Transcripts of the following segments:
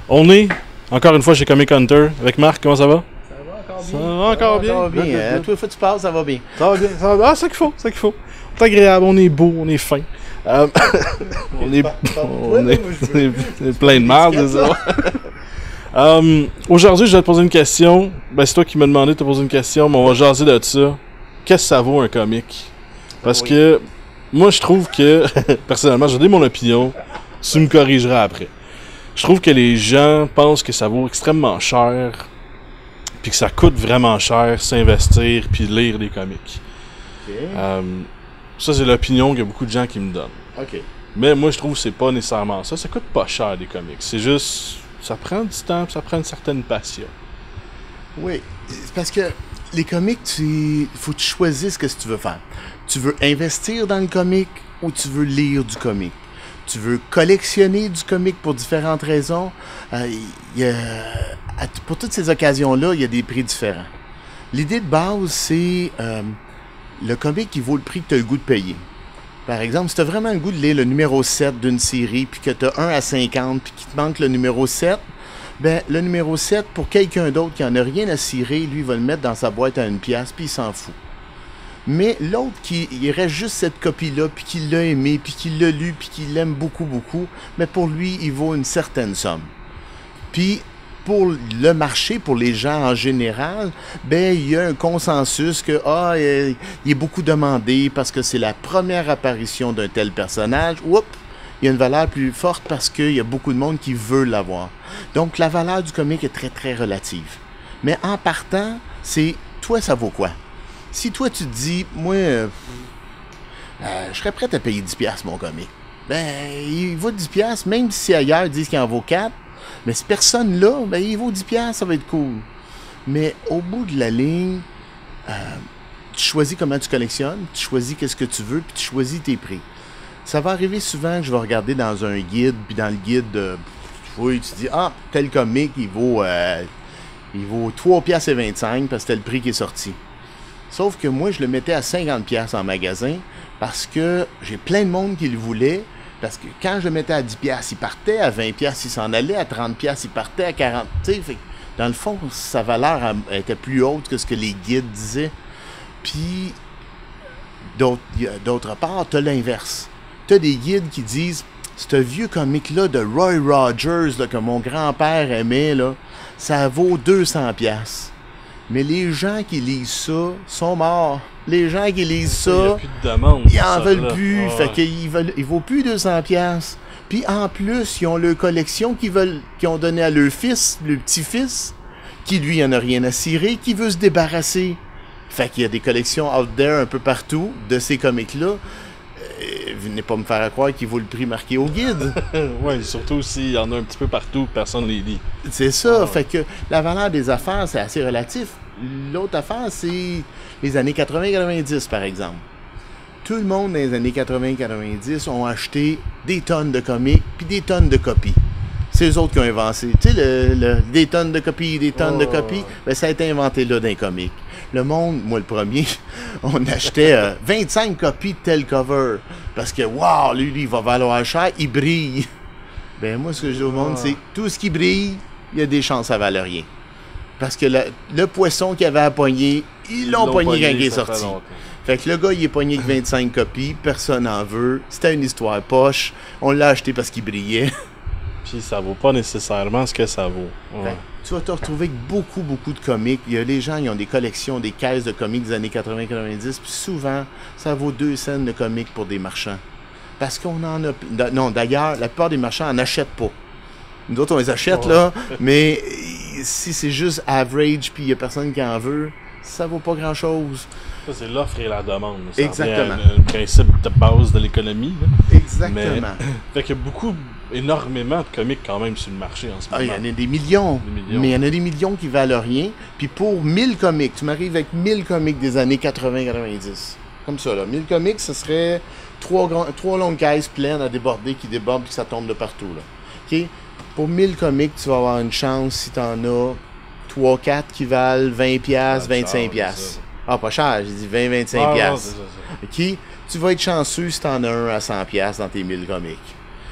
On est, encore une fois, chez Comic Hunter. Avec Marc, comment ça va? Ça va encore bien. Ça va encore bien. Ça va bien. Good. Toutes les fois que tu passes, ça va bien. Ça va bien. Ça va... Ah, c'est ça qu'il faut, c'est ça qu'il faut. C'est agréable, on est beau, on est fin. On est plein de merde, c'est ça. Aujourd'hui, je vais te poser une question. Ben, c'est toi qui m'as demandé de te poser une question, mais on va jaser de ça. Qu'est-ce que ça vaut un comic? Parce que moi, je trouve que, personnellement, je vais donner mon opinion. Tu me corrigeras après. Je trouve que les gens pensent que ça vaut extrêmement cher, puis que ça coûte vraiment cher s'investir puis lire des comics. OK. Ça, c'est l'opinion qu'il y a beaucoup de gens qui me donnent. OK. Mais moi, je trouve que c'est pas nécessairement ça. Ça coûte pas cher, des comics. C'est juste... Ça prend du temps, ça prend une certaine passion. Oui. C'est parce que les comics, il faut que tu choisisses ce que tu veux faire. Tu veux investir dans le comic ou tu veux lire du comic? Tu veux collectionner du comic pour différentes raisons. Pour toutes ces occasions-là, il y a des prix différents. L'idée de base, c'est le comic qui vaut le prix que tu as le goût de payer. Par exemple, si tu as vraiment le goût de lire le numéro 7 d'une série, puis que tu as 1 à 50, puis qu'il te manque le numéro 7, ben le numéro 7, pour quelqu'un d'autre qui n'en a rien à cirer, lui, il va le mettre dans sa boîte à 1$, puis il s'en fout. Mais l'autre il reste juste cette copie-là, puis qu'il l'a aimé, puis qu'il l'a lu, puis qu'il l'aime beaucoup, beaucoup, mais pour lui, il vaut une certaine somme. Puis, pour le marché, pour les gens en général, ben il y a un consensus que il est beaucoup demandé parce que c'est la première apparition d'un tel personnage. Oups, il y a une valeur plus forte parce qu'il y a beaucoup de monde qui veut l'avoir. Donc, la valeur du comic est très, très relative. Mais en partant, c'est toi, ça vaut quoi? Si toi, tu te dis, moi, je serais prêt à payer 10$ mon comic, ben, il vaut 10$, même si ailleurs ils disent qu'il en vaut 4$, mais cette personne-là, ben, il vaut 10$, ça va être cool. Mais au bout de la ligne, tu choisis comment tu collectionnes, tu choisis qu'est-ce que tu veux, puis tu choisis tes prix. Ça va arriver souvent que je vais regarder dans un guide, puis dans le guide, tu dis, tel comic, il vaut 3,25$ parce que c'était le prix qui est sorti. Sauf que moi, je le mettais à 50$ en magasin parce que j'ai plein de monde qui le voulait. Parce que quand je le mettais à 10$, il partait, à 20$, il s'en allait, à 30$, il partait, à 40$. Fait que, dans le fond, sa valeur était plus haute que ce que les guides disaient. Puis, d'autre part, tu as l'inverse. Tu as des guides qui disent, ce vieux comic-là de Roy Rogers là, que mon grand-père aimait, là, ça vaut 200$. Mais les gens qui lisent ça sont morts. Les gens qui lisent ça, ils en veulent plus. Fait qu'ils vaut plus 200$. Puis en plus, ils ont leur collection qu'ils ont donné à leur fils, le petit-fils, qui lui en a rien à cirer, qui veut se débarrasser. Fait qu'il y a des collections out there un peu partout de ces comics-là. Venez pas me faire croire qu'il vaut le prix marqué au guide. Oui, surtout s'il y en a un petit peu partout, personne ne les lit. C'est ça, fait que la valeur des affaires, c'est assez relatif. L'autre affaire, c'est les années 80-90, par exemple. Tout le monde dans les années 80-90 ont acheté des tonnes de comics puis des tonnes de copies. C'est eux autres qui ont inventé. Tu sais, des tonnes de copies, ben, ça a été inventé là dans les comics. Le monde, moi le premier, on achetait 25 copies de tel cover. Parce que, wow, lui, il va valoir cher, il brille. Ben moi, ce que je dis au monde, c'est tout ce qui brille, il y a des chances à valer rien. Parce que le poisson qu'il avait à pogner, ils l'ont pogné quand il est sorti. Fait que le gars, il est pogné avec 25 copies, personne n'en veut. C'était une histoire poche. On l'a acheté parce qu'il brillait. Puis ça vaut pas nécessairement ce que ça vaut. Ouais. Ben, tu vas te retrouver avec beaucoup, beaucoup de comics. Il y a les gens, ils ont des collections, des caisses de comics des années 80-90. Puis souvent, ça vaut 2 cents de comics pour des marchands. Parce qu'on en a... Non, d'ailleurs, la plupart des marchands n'en achètent pas. Nous autres, on les achète, là, mais si c'est juste average puis il n'y a personne qui en veut, ça vaut pas grand-chose. Ça, c'est l'offre et la demande. Ça exactement. Le principe de base de l'économie. Là. Exactement. Fait qu'il y a énormément de comics quand même sur le marché en ce moment. Il y en a des millions. Mais il y en a des millions qui valent rien. Puis pour 1000 comics, tu m'arrives avec 1000 comics des années 80-90. Comme ça, là. 1000 comics, ce serait 3 longues caisses pleines à déborder qui débordent et que ça tombe de partout. Là. OK? Pour 1000 comics, tu vas avoir une chance si tu en as 3-4 qui valent 20$, 25$. Ah, pas cher, j'ai dit 20-25$. OK? Tu vas être chanceux si tu en as un à 100$ dans tes 1000 comics.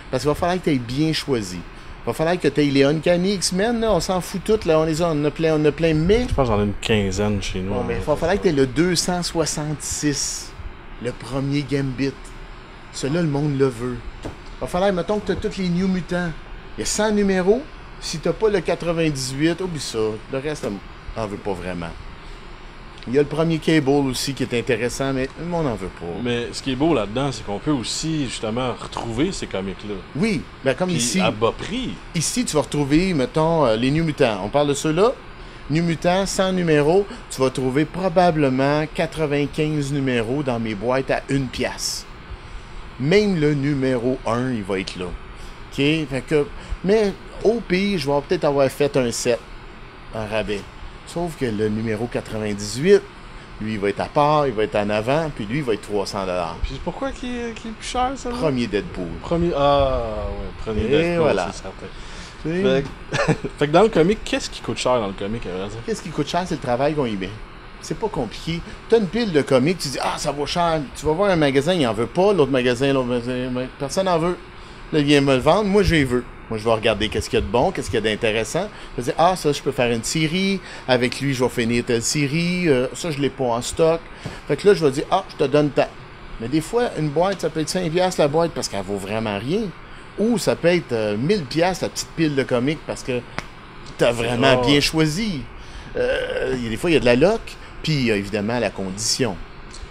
Parce qu'il va falloir que tu aies bien choisi. Va falloir que tu aies les Uncanny X-Men, là, on s'en fout toutes, là, on a plein, mais... Je pense que j'en ai une quinzaine chez nous. Bon, mais il va falloir que tu aies le 266, le premier Gambit. Celui-là, le monde le veut. Va falloir, mettons, que tu as tous les New Mutants. Il y a 100 numéros. Si tu n'as pas le 98, oublie ça. Le reste, on n'en veut pas vraiment. Il y a le premier Cable aussi qui est intéressant, mais le monde n'en veut pas. Mais ce qui est beau là-dedans, c'est qu'on peut aussi, justement, retrouver ces comics-là. Oui, ben comme Puis ici. à bas prix. Ici, tu vas retrouver, mettons, les New Mutants. On parle de ceux-là. New Mutants, 100 numéros. Tu vas trouver probablement 95 numéros dans mes boîtes à 1 pièce. Même le numéro 1, il va être là. OK? Fait que, mais au pire, je vais peut-être avoir fait un 7 en rabais. Sauf que le numéro 98, lui, il va être à part, il va être en avant, puis lui, il va être 300$. Puis pourquoi qu'il est plus cher, ça? Premier Deadpool. Premier Et Deadpool, voilà. c'est certain. Fait que dans le comic, qu'est-ce qui coûte cher dans le comic, à vrai dire? Qu'est-ce qui coûte cher, c'est le travail qu'on y met. C'est pas compliqué. Tu as une pile de comics, tu dis « Ah, ça vaut cher. » Tu vas voir un magasin, il en veut pas. L'autre magasin, personne n'en veut. Là, il vient me le vendre, moi, je les veux. Moi, je vais regarder qu'est-ce qu'il y a de bon, qu'est-ce qu'il y a d'intéressant. Je vais dire « Ah, ça, je peux faire une série. Avec lui, je vais finir telle série. Ça, je l'ai pas en stock. » Fait que là, je vais dire « Ah, je te donne tant. » Mais des fois, une boîte, ça peut être 5$ la boîte parce qu'elle vaut vraiment rien. Ou ça peut être 1000$ la petite pile de comics parce que tu as vraiment bien choisi. Des fois, il y a de la loc. Puis, il y a évidemment la condition.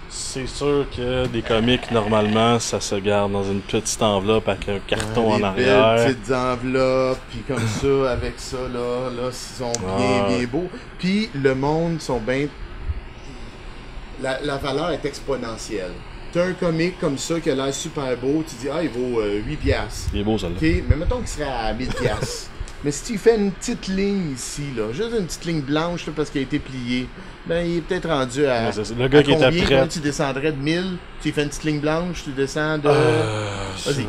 C'est sûr que des comics, normalement, ça se garde dans une petite enveloppe avec un carton en arrière. Des petites enveloppes, puis comme ça, avec ça, là, ils sont bien beaux. Puis, le monde sont bien... La valeur est exponentielle. Tu as un comic comme ça qui a l'air super beau, tu dis, ah, il vaut 8$. Il est beau, celle-là. OK, mais mettons qu'il serait à 1000$. Mais si tu fais une petite ligne ici, là, juste une petite ligne blanche là, parce qu'elle a été pliée, ben il est peut-être rendu à. Le gars qui était prêt. Tu descendrais de 1000, tu fais une petite ligne blanche, tu descends de.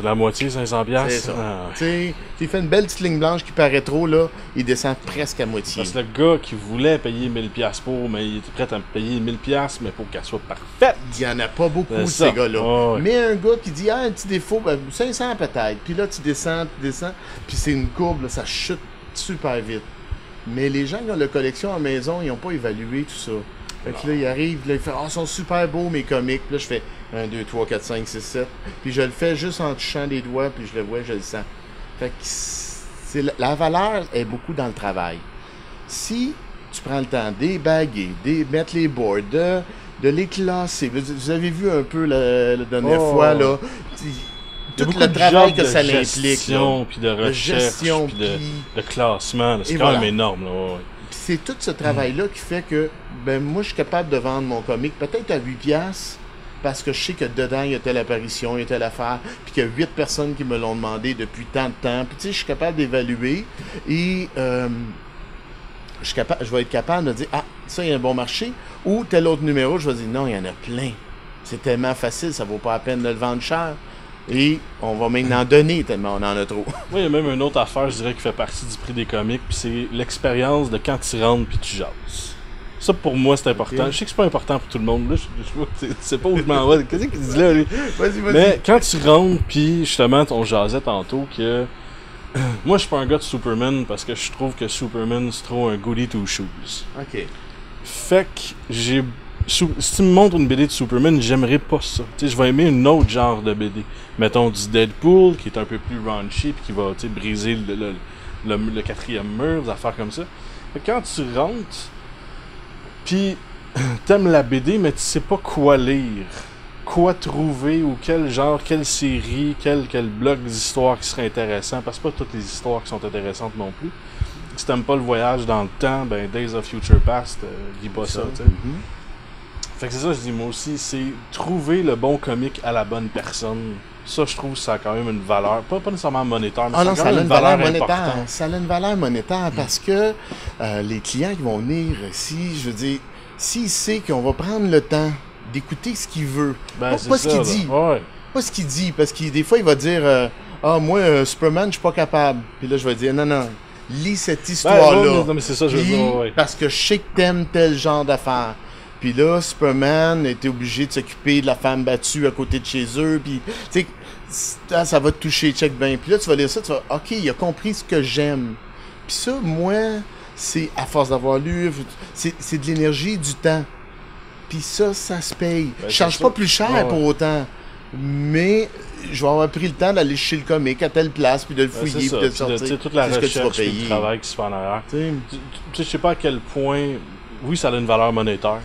La moitié, 500$. C'est ça. Tu sais, tu fais une belle petite ligne blanche qui paraît trop, là, il descend presque à moitié. Parce que le gars qui voulait payer 1000$ pour, mais il était prêt à me payer 1000$, mais pour qu'elle soit parfaite. Il n'y en a pas beaucoup de ces gars-là. Mais un gars qui dit, un petit défaut, ben, 500 peut-être. Puis là, tu descends, puis c'est une courbe, là, ça chute super vite. Mais les gens qui ont la collection à la maison, ils n'ont pas évalué tout ça. Fait que là, ils arrivent, là, ils font, ils sont super beaux mes comics. Puis là, je fais 1, 2, 3, 4, 5, 6, 7. Puis je le fais juste en touchant les doigts, puis je le vois, je le sens. Fait que la valeur est beaucoup dans le travail. Si tu prends le temps d'ébaguer, mettre les boards, de les classer. Vous avez vu un peu la dernière fois, là. Tout le travail que ça implique. Puis de recherche, puis de classement. C'est quand même énorme. Là. C'est tout ce travail-là qui fait que ben moi, je suis capable de vendre mon comic peut-être à 8$ parce que je sais que dedans, il y a telle apparition, il y a telle affaire, puis qu'il y a 8 personnes qui me l'ont demandé depuis tant de temps. Puis tu sais, je suis capable d'évaluer et je vais être capable de dire « Ah, ça, il y a un bon marché. » Ou tel autre numéro, je vais dire « Non, il y en a plein. C'est tellement facile, ça vaut pas la peine de le vendre cher. » Et on va même en donner tellement on en a trop. Oui, il y a même une autre affaire, je dirais, qui fait partie du prix des comics, puis c'est l'expérience de quand tu rentres puis tu jases. Ça, pour moi, c'est important. Okay. Je sais que c'est pas important pour tout le monde. Là, je sais pas où je m'en vais. Qu'est-ce qu'il dit là, lui? Vas-y. Mais quand tu rentres, puis justement, on jasait tantôt que... moi, je suis pas un gars de Superman, parce que je trouve que Superman, c'est trop un goody two shoes. OK. Fait que j'ai... Si tu me montres une BD de Superman, j'aimerais pas ça. T'sais, je vais aimer un autre genre de BD. Mettons du Deadpool, qui est un peu plus raunchy, puis qui va briser le quatrième mur, des affaires comme ça. Fait que quand tu rentres, puis t'aimes la BD, mais tu sais pas quoi lire, quoi trouver, ou quel genre, quelle série, quel bloc d'histoire qui serait intéressant, parce que pas toutes les histoires qui sont intéressantes non plus. Si t'aimes pas le voyage dans le temps, ben Days of Future Past, lis pas ça, tu sais. Fait que c'est ça, je dis moi aussi, c'est trouver le bon comic à la bonne personne. Ça, je trouve, ça a quand même une valeur, pas nécessairement monétaire, mais ça a quand même une valeur monétaire. Ça a une valeur monétaire parce que les clients qui vont venir ici, je veux dire, s'il sait qu'on va prendre le temps d'écouter ce qu'il veut, pas ce qu'il dit. Ouais. Pas ce qu'il dit, parce que des fois, il va dire ah, moi, Superman, je suis pas capable. Puis là, je vais dire non, lis cette histoire-là. Non, mais c'est ça, je veux dire. Parce que je sais que t'aimes tel genre d'affaires. Puis là, Superman était obligé de s'occuper de la femme battue à côté de chez eux. Puis, tu sais, ça va te toucher, check bien. Puis là, tu vas lire ça, tu vas, OK, il a compris ce que j'aime. Puis ça, moi, c'est, à force d'avoir lu, c'est de l'énergie, du temps. Puis ça se paye. Je charge pas plus cher pour autant. Mais je vais avoir pris le temps d'aller chez le comique à telle place, puis de le fouiller, puis de le sortir. Toute la recherche et le travail qui se fait en arrière. Je sais pas à quel point... Oui, ça a une valeur monétaire.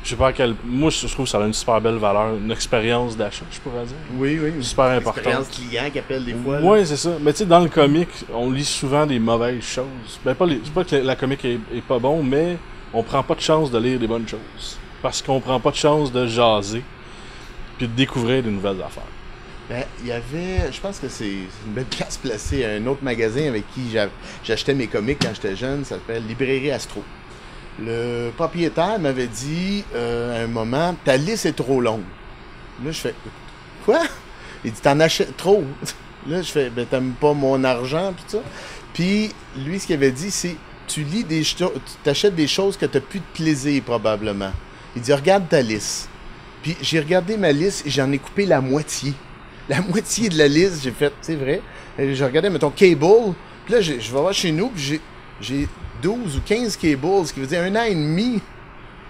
Je sais pas à quel... Moi, je trouve que ça a une super belle valeur. Une expérience d'achat, je pourrais dire. Oui. Super importante. Expérience client qui appelle des fois. Oui, c'est ça. Mais tu sais, dans le comic, on lit souvent des mauvaises choses. Ben, c'est pas que la comic est pas bon, mais on prend pas de chance de lire des bonnes choses. Parce qu'on prend pas de chance de jaser puis de découvrir de nouvelles affaires. Ben, il y avait, je pense que c'est une belle place placée à un autre magasin avec qui j'achetais mes comics quand j'étais jeune, ça s'appelle Librairie Astro. Le propriétaire m'avait dit à un moment, ta liste est trop longue. Là, je fais, quoi? Il dit, t'en achètes trop. Là, je fais, ben, t'aimes pas mon argent, pis tout ça. Puis, lui, ce qu'il avait dit, c'est, tu t'achètes des choses que t'as plus de plaisir, probablement. Il dit, regarde ta liste. Puis, j'ai regardé ma liste et j'en ai coupé la moitié. La moitié de la liste, j'ai fait, c'est vrai. J'ai regardé, mettons, Cable. Puis là, je vais voir chez nous, puis j'ai 12 ou 15 Cables, ce qui veut dire 1 an et demi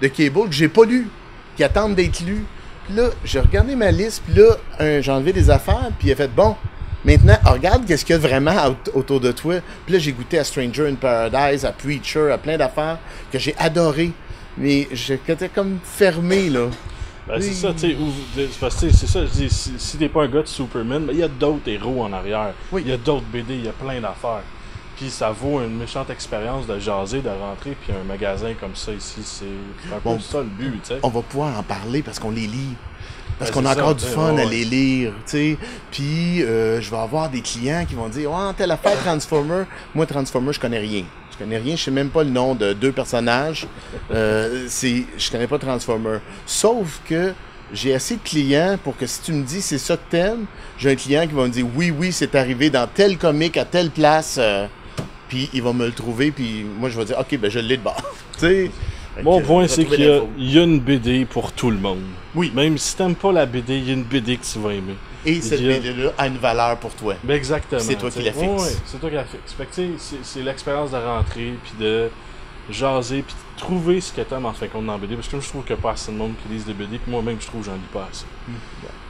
de Cable que j'ai pas lu, qui attendent d'être lus. Puis là, j'ai regardé ma liste, puis là, j'ai enlevé des affaires, puis il a fait, bon, maintenant, regarde qu'est-ce qu'il y a vraiment autour de toi. Puis là, j'ai goûté à Stranger in Paradise, à Preacher, à plein d'affaires que j'ai adoré. Mais j'étais comme fermé, là. Ben, c'est ça, tu sais, c'est ça, je dis, si t'es pas un gars de Superman, ben, il y a d'autres héros en arrière. Oui. Il y a d'autres BD, il y a plein d'affaires. Puis ça vaut une méchante expérience de jaser, de rentrer, puis un magasin comme ça ici, c'est un peu ça le but, tu sais. On va pouvoir en parler parce qu'on les lit. Parce Ben, qu'on a c'est encore ça, du fun ouais. à les lire, tu sais. Puis, je vais avoir des clients qui vont dire, oh, telle affaire Transformer. Moi, Transformer, je connais rien. Je connais rien, je sais même pas le nom de 2 personnages. Je connais pas Transformer. Sauf que j'ai assez de clients pour que si tu me dis c'est ça que t'aimes, j'ai un client qui va me dire oui, c'est arrivé dans tel comic à telle place, puis il va me le trouver, puis moi je vais dire ok, ben je l'ai de bord. Tu sais. Mon point, c'est qu'il y a une BD pour tout le monde. Oui. Même si t'aimes pas la BD, il y a une BD que tu vas aimer. Et cette BD-là a une valeur pour toi. Ben exactement. C'est toi qui la fixes. Ouais, c'est toi qui la fixes. Fait que tu sais, c'est l'expérience de rentrer, puis de jaser, puis de trouver ce que t'aimes en fin de compte dans la BD. Parce que je trouve qu'il n'y a pas assez de monde qui lise des BD, puis moi-même, je trouve que j'en lis pas assez.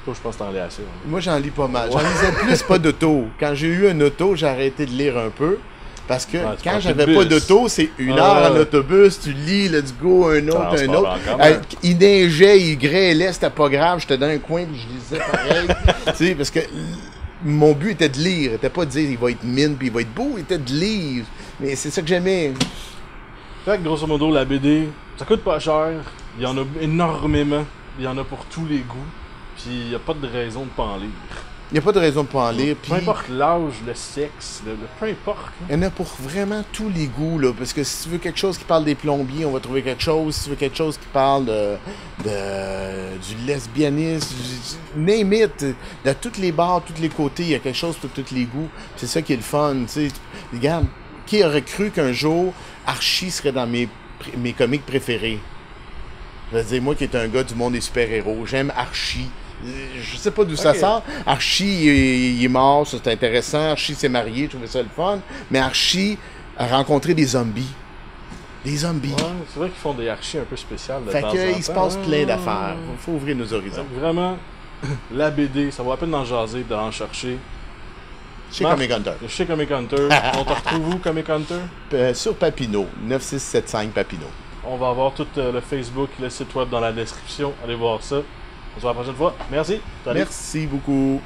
Toi, je pense que t'en lis assez. Moi, j'en lis pas mal. J'en lisais plus pas d'auto. Quand j'ai eu un auto, j'ai arrêté de lire un peu. Parce que quand j'avais pas d'auto, c'est 1 heure en autobus, tu lis, let's go, un autre. Il neigeait, il grêlait, c'était pas grave, j'étais dans un coin puis je lisais pareil. Tu sais, parce que mon but était de lire, était pas de dire il va être mine puis il va être beau, il était de lire. Mais c'est ça que j'aimais. Fait que grosso modo, la BD, ça coûte pas cher, il y en a énormément, il y en a pour tous les goûts, puis il n'y a pas de raison de pas en lire. Il n'y a pas de raison de pas en lire. Peu importe l'âge, le sexe, peu importe. Il y en a pour vraiment tous les goûts, là. Parce que si tu veux quelque chose qui parle des plombiers, on va trouver quelque chose. Si tu veux quelque chose qui parle du lesbianisme, name it. De tous les bords, tous les côtés, il y a quelque chose pour tous les goûts. C'est ça qui est le fun, tu sais. Regarde, qui aurait cru qu'un jour, Archie serait dans mes comics préférés? Je veux dire, moi qui est un gars du monde des super-héros, j'aime Archie. Je sais pas d'où ça sort. Archie, il est mort, ça c'est intéressant. Archie s'est marié, je trouvais ça le fun. Mais Archie a rencontré des zombies. Des zombies. Ouais, c'est vrai qu'ils font des Archie un peu spéciales. Fait qu'il se passe plein d'affaires. Il faut ouvrir nos horizons. Vraiment, la BD, ça vaut la peine d'en jaser, d'en chercher. Chez Comic Hunter. Chez Comic Hunter. On te retrouve où, Comic Hunter? Sur Papineau, 9675 Papineau. On va avoir tout le Facebook, le site web dans la description. Allez voir ça. On se voit la prochaine fois. Merci. Merci beaucoup.